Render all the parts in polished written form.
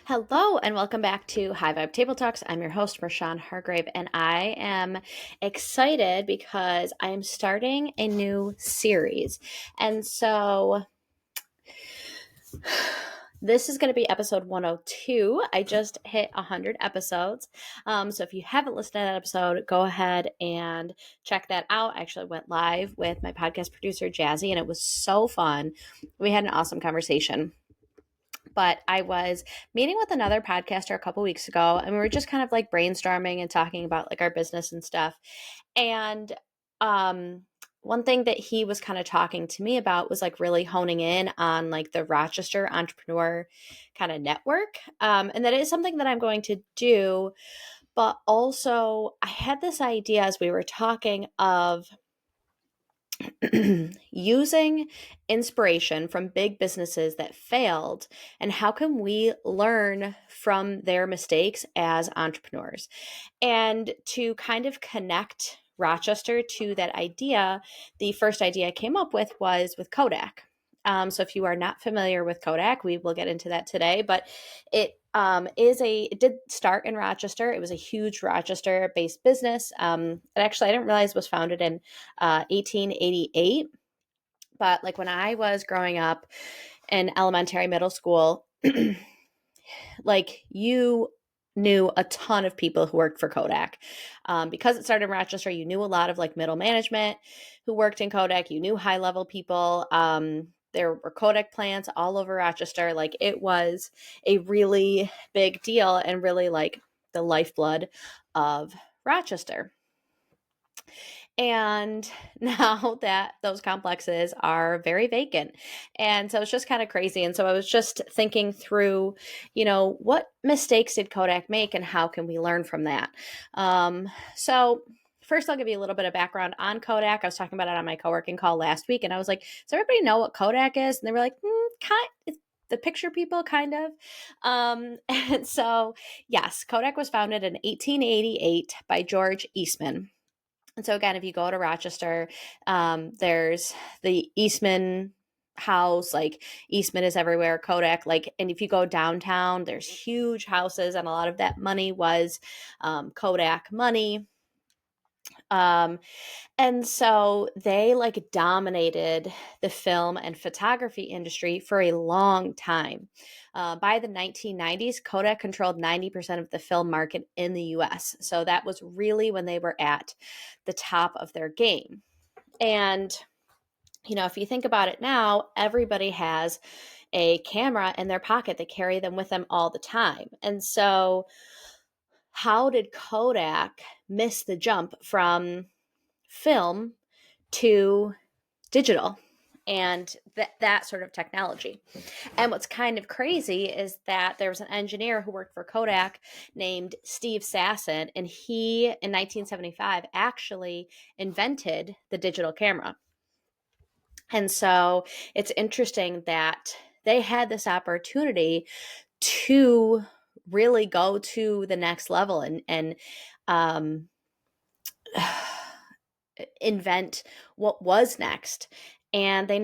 Hello and welcome back to High Vibe Table Talks. I'm your host, Rashawn Hargrave, and I am excited because I am starting a new series. And so this is going to be episode 102. I just hit 100 episodes. So if you haven't listened to that episode, go ahead and check that out. I actually went live with my podcast producer, Jazzy, and it was so fun. We had an awesome conversation. But I was meeting with another podcaster a couple weeks ago, and we were just kind of like brainstorming and talking about like our business and stuff. And one thing that he was kind of talking to me about was like really honing in on like the Rochester entrepreneur kind of network. And that is something that I'm going to do. But also, I had this idea as we were talking of using inspiration from big businesses that failed and how can we learn from their mistakes as entrepreneurs. And to kind of connect Rochester to that idea, the first idea I came up with was with Kodak. So if you are not familiar with Kodak, we will get into that today, but it did start in Rochester. It was a huge Rochester based business. And actually, I didn't realize it was founded in 1888. But like when I was growing up in elementary, middle school, like you knew a ton of people who worked for Kodak. Because it started in Rochester, you knew a lot of like middle management who worked in Kodak. You knew high level people. There were Kodak plants all over Rochester. Like it was a really big deal and really like the lifeblood of Rochester. And now that those complexes are very vacant. And so it's just kind of crazy. And so I was just thinking through, what mistakes did Kodak make and how can we learn from that? So first, I'll give you a little bit of background on Kodak. I was talking about it on my co-working call last week, and I was like, does everybody know what Kodak is? And they were like, it's the picture people, kind of. And so, yes, Kodak was founded in 1888 by George Eastman. And so again, if you go to Rochester, there's the Eastman house, like Eastman is everywhere, Kodak, like, and if you go downtown, there's huge houses, and a lot of that money was Kodak money. Um, and so they like dominated the film and photography industry for a long time. By the 1990s, Kodak controlled 90% of the film market in the US. So that was really when they were at the top of their game. And, if you think about it now, everybody has a camera in their pocket. They carry them with them all the time. And so, how did Kodak miss the jump from film to digital and that sort of technology? And what's kind of crazy is that there was an engineer who worked for Kodak named Steve Sasson, and he in 1975 actually invented the digital camera. And so it's interesting that they had this opportunity to really go to the next level and invent what was next. And they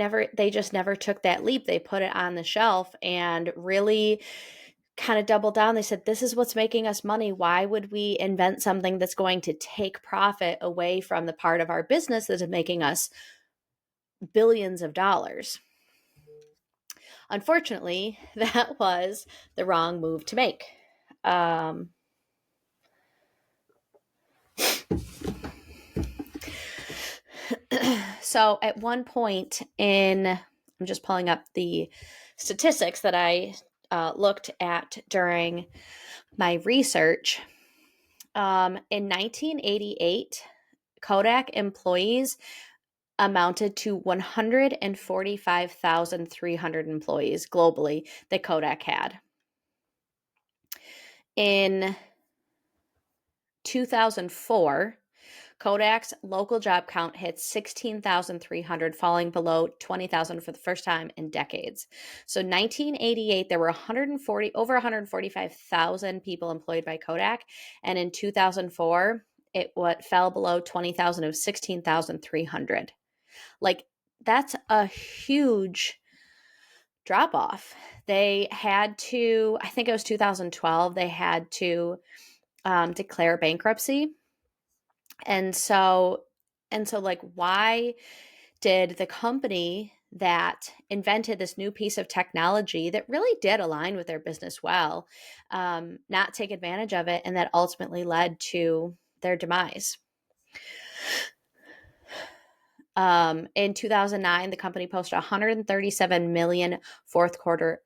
just never took that leap. They put it on the shelf and really kind of doubled down. They said, this is what's making us money. Why would we invent something that's going to take profit away from the part of our business that is making us billions of dollars? Unfortunately, that was the wrong move to make. So at one point I'm just pulling up the statistics that I looked at during my research. In 1988, Kodak employees amounted to 145,300 employees globally that Kodak had. In 2004, Kodak's local job count hit 16,300, falling below 20,000 for the first time in decades. So 1988, there were over 145,000 people employed by Kodak. And in 2004, it fell below 20,000 of 16,300. Like, that's a huge drop off. They had to, I think it was 2012, they had to declare bankruptcy. And so, like, why did the company that invented this new piece of technology that really did align with their business well, not take advantage of it, and that ultimately led to their demise? In 2009, the company posted $137 million fourth quarter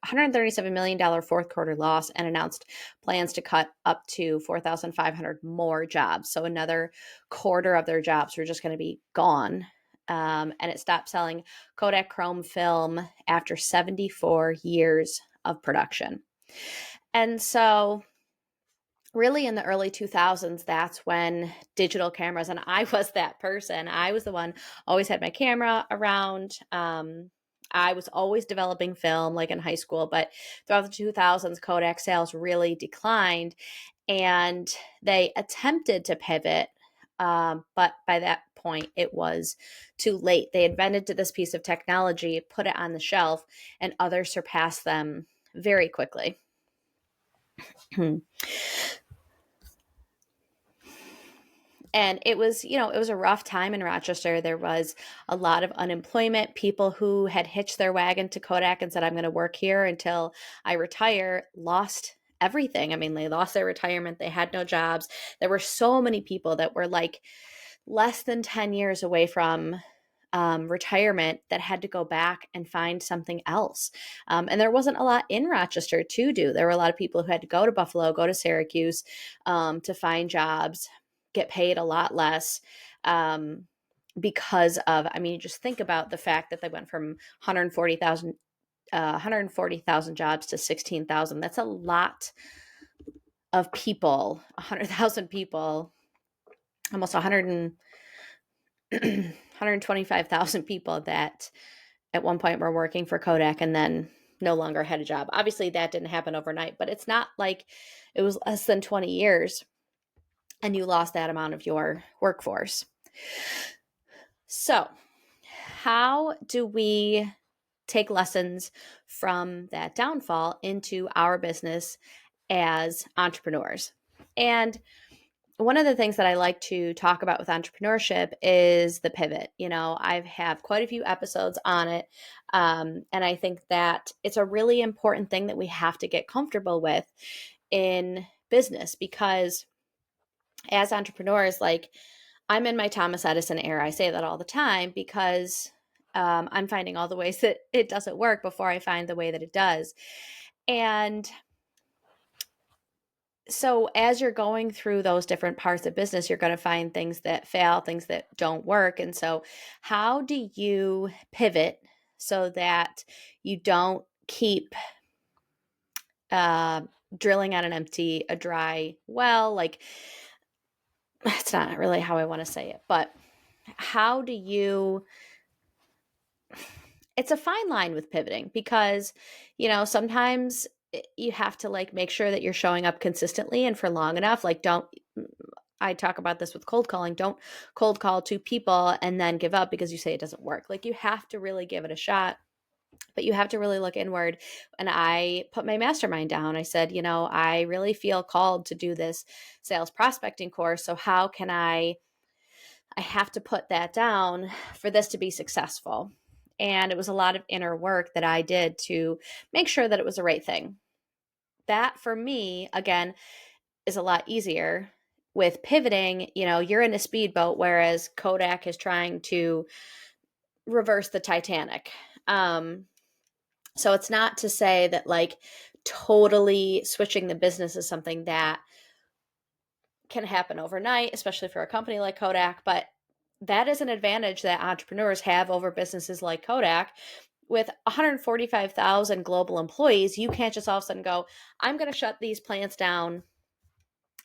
loss, and announced plans to cut up to 4,500 more jobs. So another quarter of their jobs were just going to be gone. And it stopped selling Kodak Chrome film after 74 years of production. And so really in the early 2000s, that's when digital cameras, and I was that person. I was the one, always had my camera around. I was always developing film, like in high school, but throughout the 2000s, Kodak sales really declined, and they attempted to pivot. But by that point, it was too late. They invented this piece of technology, put it on the shelf, and others surpassed them very quickly. And it was, it was a rough time in Rochester. There was a lot of unemployment. People who had hitched their wagon to Kodak and said, I'm going to work here until I retire, lost everything. I mean, they lost their retirement. They had no jobs. There were so many people that were like less than 10 years away from retirement that had to go back and find something else. And there wasn't a lot in Rochester to do. There were a lot of people who had to go to Buffalo, go to Syracuse to find jobs, get paid a lot less because of, I mean, just think about the fact that they went from 140,000 jobs to 16,000. That's a lot of people, 100,000 people, almost 125,000 people that at one point were working for Kodak and then no longer had a job. Obviously, that didn't happen overnight, but it's not like it was less than 20 years and you lost that amount of your workforce. So, how do we take lessons from that downfall into our business as entrepreneurs? And one of the things that I like to talk about with entrepreneurship is the pivot. I have quite a few episodes on it. And I think that it's a really important thing that we have to get comfortable with in business, because as entrepreneurs, like, I'm in my Thomas Edison era. I say that all the time because I'm finding all the ways that it doesn't work before I find the way that it does. And so as you're going through those different parts of business, you're going to find things that fail, things that don't work. And so how do you pivot so that you don't keep drilling on a dry well? Like, that's not really how I want to say it, but how do you, it's a fine line with pivoting, because, sometimes you have to like make sure that you're showing up consistently and for long enough. Like, I talk about this with cold calling. Don't cold call 2 people and then give up because you say it doesn't work. Like, you have to really give it a shot, but you have to really look inward. And I put my mastermind down. I said, I really feel called to do this sales prospecting course. So how can I have to put that down for this to be successful. And it was a lot of inner work that I did to make sure that it was the right thing. That for me, again, is a lot easier. With pivoting, you're in a speedboat, whereas Kodak is trying to reverse the Titanic. So it's not to say that like totally switching the business is something that can happen overnight, especially for a company like Kodak, but that is an advantage that entrepreneurs have over businesses like Kodak. With 145,000 global employees, you can't just all of a sudden go, I'm going to shut these plants down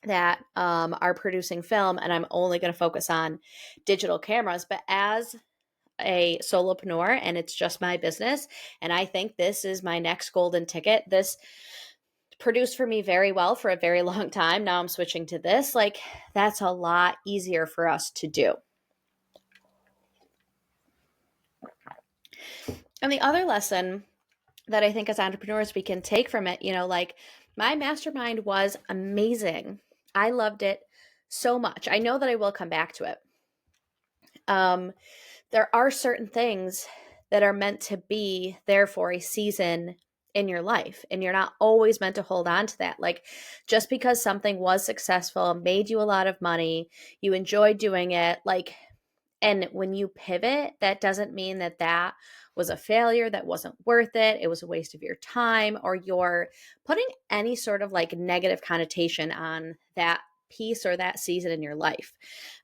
that are producing film, and I'm only going to focus on digital cameras. But as a solopreneur, and it's just my business, and I think this is my next golden ticket, this produced for me very well for a very long time. Now I'm switching to this. Like, that's a lot easier for us to do. And the other lesson that I think as entrepreneurs we can take from it. Like my mastermind was amazing. I loved it so much. I know that I will come back to it. Um, there are certain things that are meant to be there for a season in your life, and you're not always meant to hold on to that. Like just because something was successful, made you a lot of money, you enjoyed doing it, like, and when you pivot, that doesn't mean that that was a failure, that wasn't worth it, it was a waste of your time, or you're putting any sort of like negative connotation on that piece or that season in your life.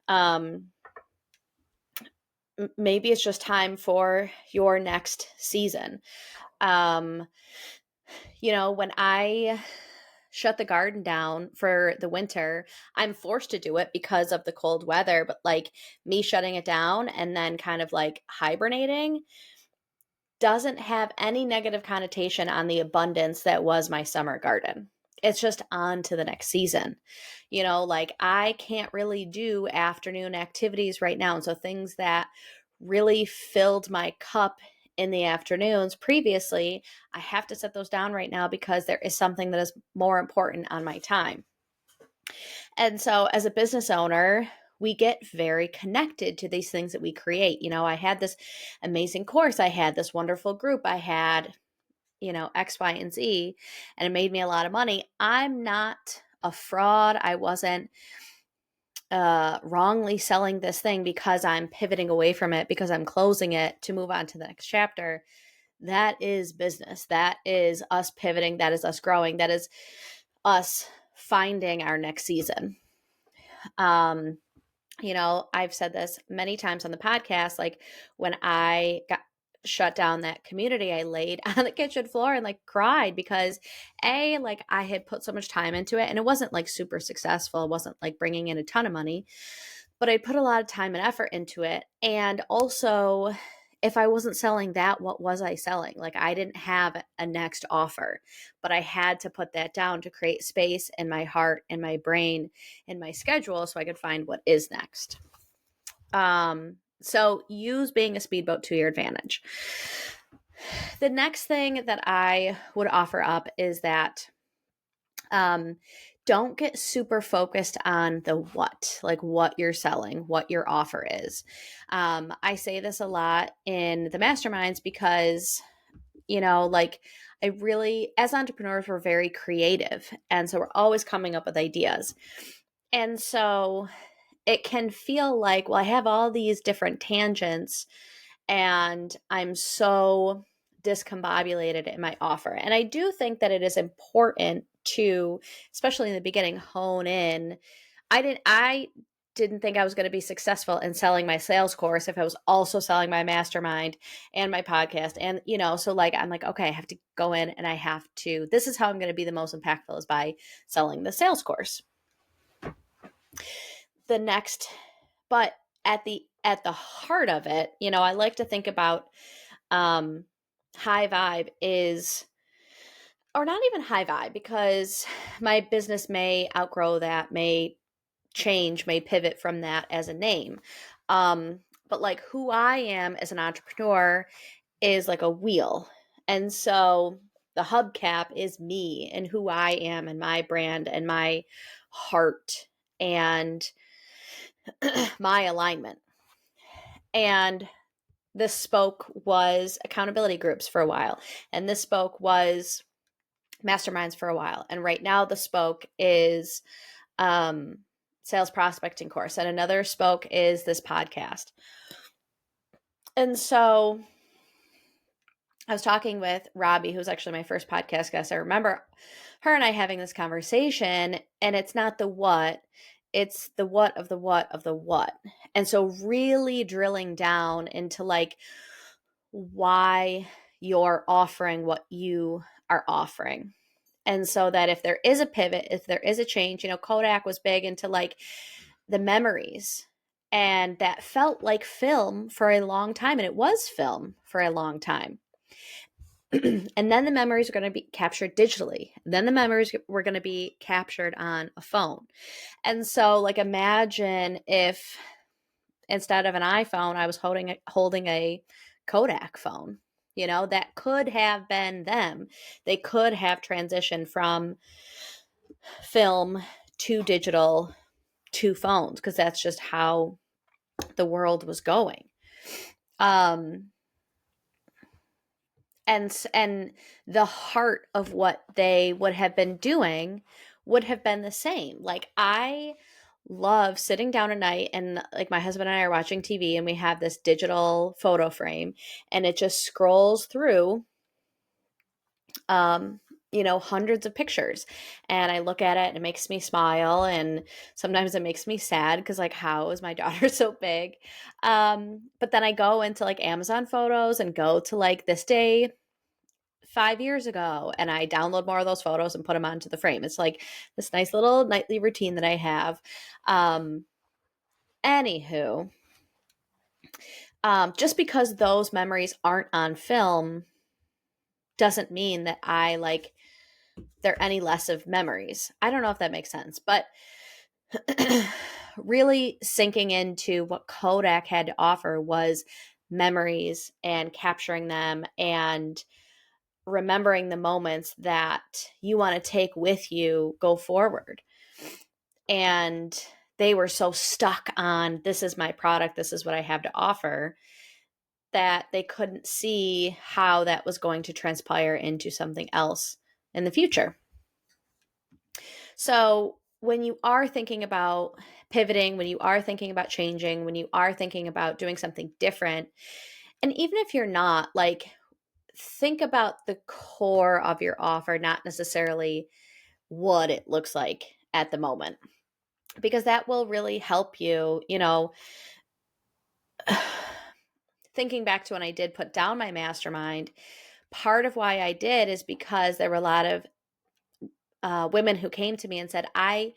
Um, Maybe it's just time for your next season. Um, when I shut the garden down for the winter, I'm forced to do it because of the cold weather, but like me shutting it down and then kind of like hibernating doesn't have any negative connotation on the abundance that was my summer garden. It's just on to the next season. Like I can't really do afternoon activities right now. And so things that really filled my cup in the afternoons previously, I have to set those down right now because there is something that is more important on my time. And so as a business owner, we get very connected to these things that we create. I had this amazing course, I had this wonderful group, I had, X, Y, and Z, and it made me a lot of money. I'm not a fraud. I wasn't wrongly selling this thing because I'm pivoting away from it, because I'm closing it to move on to the next chapter. That is business. That is us pivoting. That is us growing. That is us finding our next season. I've said this many times on the podcast, like when I got shut down that community, I laid on the kitchen floor and like cried because like I had put so much time into it and it wasn't like super successful. It wasn't like bringing in a ton of money, but I put a lot of time and effort into it. And also, if I wasn't selling that, what was I selling? Like I didn't have a next offer, but I had to put that down to create space in my heart and my brain and my schedule so I could find what is next. So use being a speedboat to your advantage. The next thing that I would offer up is that don't get super focused on the what, like what you're selling, what your offer is. I say this a lot in the masterminds because, like I really, as entrepreneurs, we're very creative. And so we're always coming up with ideas. And so it can feel like, well, I have all these different tangents and I'm so discombobulated in my offer. And I do think that it is important to, especially in the beginning, hone in. I didn't think I was going to be successful in selling my sales course if I was also selling my mastermind and my podcast. And, so like, I'm like, okay, I have to go in and this is how I'm going to be the most impactful is by selling the sales course. The next, but at the heart of it, I like to think about high vibe is, or not even high vibe, because my business may outgrow that, may change, may pivot from that as a name. But like who I am as an entrepreneur is like a wheel. And so the hubcap is me and who I am and my brand and my heart and my alignment. And this spoke was accountability groups for a while. And this spoke was masterminds for a while. And right now the spoke is sales prospecting course. And another spoke is this podcast. And so I was talking with Robbie, who's actually my first podcast guest. I remember her and I having this conversation, and it's not the what, it's the what of the what of the what. And so really drilling down into like why you're offering what you are offering. And so that if there is a pivot, if there is a change, Kodak was big into like the memories, and that felt like film for a long time. And it was film for a long time. And then the memories are going to be captured digitally. Then the memories were going to be captured on a phone. And so like imagine if instead of an iPhone, I was holding a Kodak phone. that could have been them. They could have transitioned from film to digital to phones because that's just how the world was going. Um, and the heart of what they would have been doing would have been the same. Like, I love sitting down at night and like my husband and I are watching TV and we have this digital photo frame and it just scrolls through um hundreds of pictures, and I look at it and it makes me smile, and sometimes it makes me sad because like, how is my daughter so big? But then I go into like Amazon photos and go to like this day 5 years ago, and I download more of those photos and put them onto the frame. It's like this nice little nightly routine that I have. Anywho, just because those memories aren't on film doesn't mean that I like they're any less of memories. I don't know if that makes sense, but really sinking into what Kodak had to offer was memories and capturing them and remembering the moments that you want to take with you go forward. And they were so stuck on, this is my product, this is what I have to offer, that they couldn't see how that was going to transpire into something else in the future. So when you are thinking about pivoting, when you are thinking about changing, when you are thinking about doing something different, and even if you're not, like, think about the core of your offer, not necessarily what it looks like at the moment, because that will really help you, thinking back to when I did put down my mastermind, part of why I did is because there were a lot of women who came to me and said, I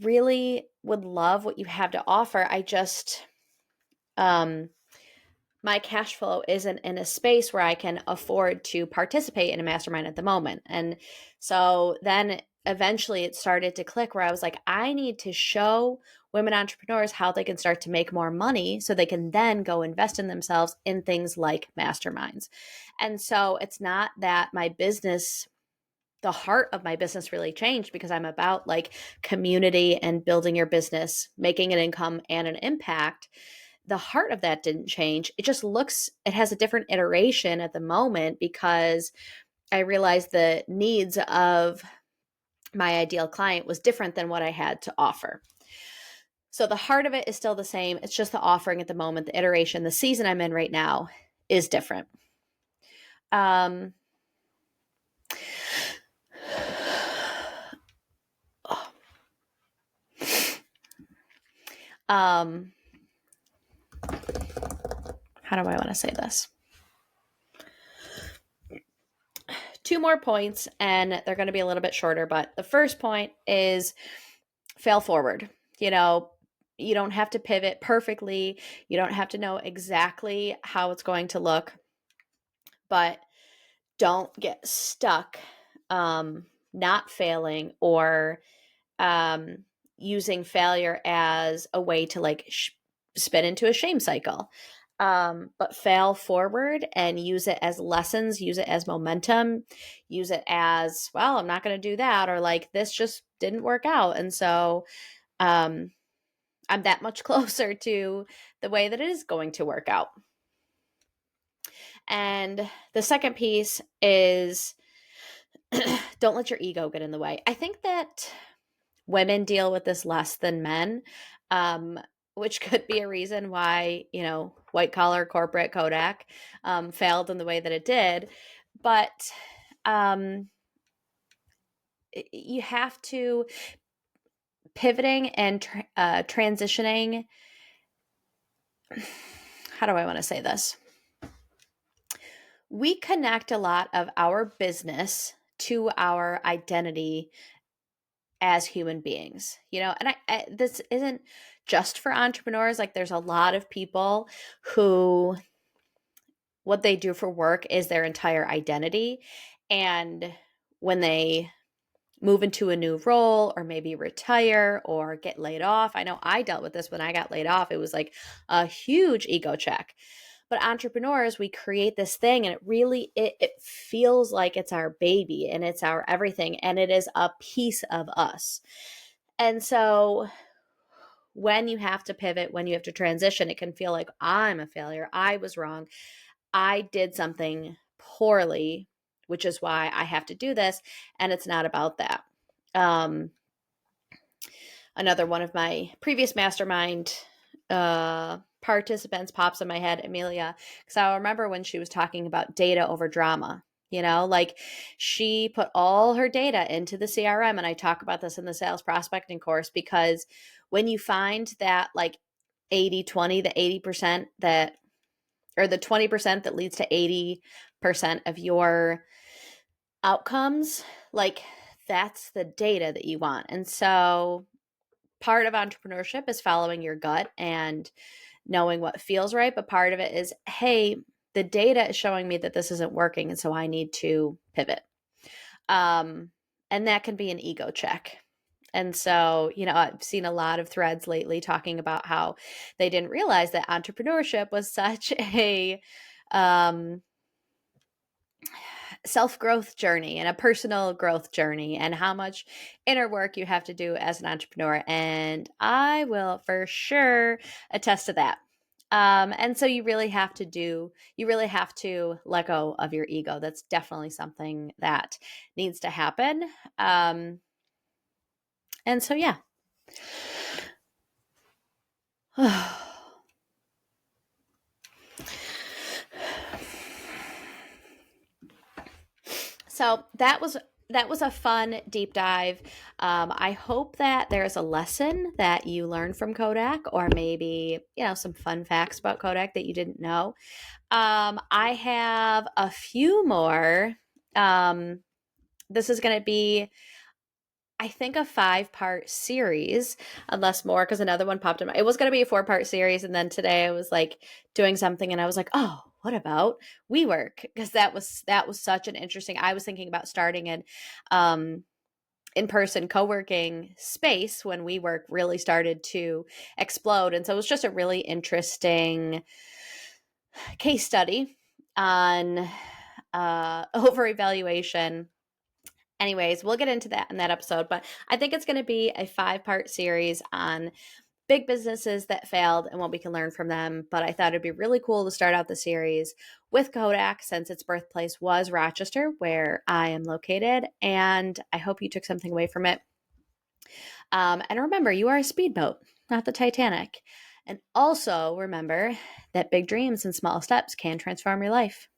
really would love what you have to offer. I just, my cash flow isn't in a space where I can afford to participate in a mastermind at the moment. And so then eventually it started to click where I was like, I need to show women entrepreneurs how they can start to make more money so they can then go invest in themselves in things like masterminds. And so it's not that my business, the heart of my business really changed, because I'm about like community and building your business, making an income and an impact. The heart of that didn't change. It just it has a different iteration at the moment because I realized the needs of my ideal client was different than what I had to offer. So the heart of it is still the same. It's just the offering at the moment, the iteration, the season I'm in right now is different. Um, um, how do I want to say this? 2 more points, and they're going to be a little bit shorter, but the first point is fail forward. You don't have to pivot perfectly. You don't have to know exactly how it's going to look, but don't get stuck not failing or using failure as a way to like spin into a shame cycle. But fail forward and use it as lessons, use it as momentum, use it as, well, I'm not going to do that, or like, this just didn't work out. And so I'm that much closer to the way that it is going to work out. And the second piece is don't let your ego get in the way. I think that women deal with this less than men, which could be a reason why, white collar corporate Kodak failed in the way that it did. But you have to pivoting and transitioning. How do I want to say this? We connect a lot of our business to our identity as human beings, and this isn't just for entrepreneurs. Like, there's a lot of people who what they do for work is their entire identity. And when they move into a new role or maybe retire or get laid off, I know I dealt with this when I got laid off. It was like a huge ego check. But entrepreneurs, we create this thing and it feels like it's our baby and it's our everything and it is a piece of us. And so when you have to pivot, when you have to transition, it can feel like I'm a failure. I was wrong. I did something poorly, which is why I have to do this. And it's not about that. Another one of my previous mastermind participants pops in my head, Amelia, because I remember when she was talking about data over drama. Like she put all her data into the CRM, and I talk about this in the sales prospecting course, because when you find that like 80-20, the 80% that, or the 20% that leads to 80% of your outcomes, like that's the data that you want. And so part of entrepreneurship is following your gut and knowing what feels right. But part of it is, hey, the data is showing me that this isn't working. And so I need to pivot. And that can be an ego check. And so, I've seen a lot of threads lately talking about how they didn't realize that entrepreneurship was such a self-growth journey and a personal growth journey, and how much inner work you have to do as an entrepreneur. And I will for sure attest to that. And so you really have to let go of your ego. That's definitely something that needs to happen. And so, yeah. So that was a fun deep dive. I hope that there's a lesson that you learned from Kodak, or maybe, some fun facts about Kodak that you didn't know. I have a few more. This is going to be, I think, a 5-part series, unless more, because another one popped in. It was going to be a 4-part series, and then today I was like doing something, and I was like, oh, what about WeWork? Because that was such an interesting. I was thinking about starting an in-person co-working space when WeWork really started to explode, and so it was just a really interesting case study on over-evaluation. Anyways, we'll get into that in that episode, but I think it's going to be a 5-part series on big businesses that failed and what we can learn from them. But I thought it'd be really cool to start out the series with Kodak, since its birthplace was Rochester, where I am located, and I hope you took something away from it. And remember, you are a speedboat, not the Titanic. And also remember that big dreams and small steps can transform your life.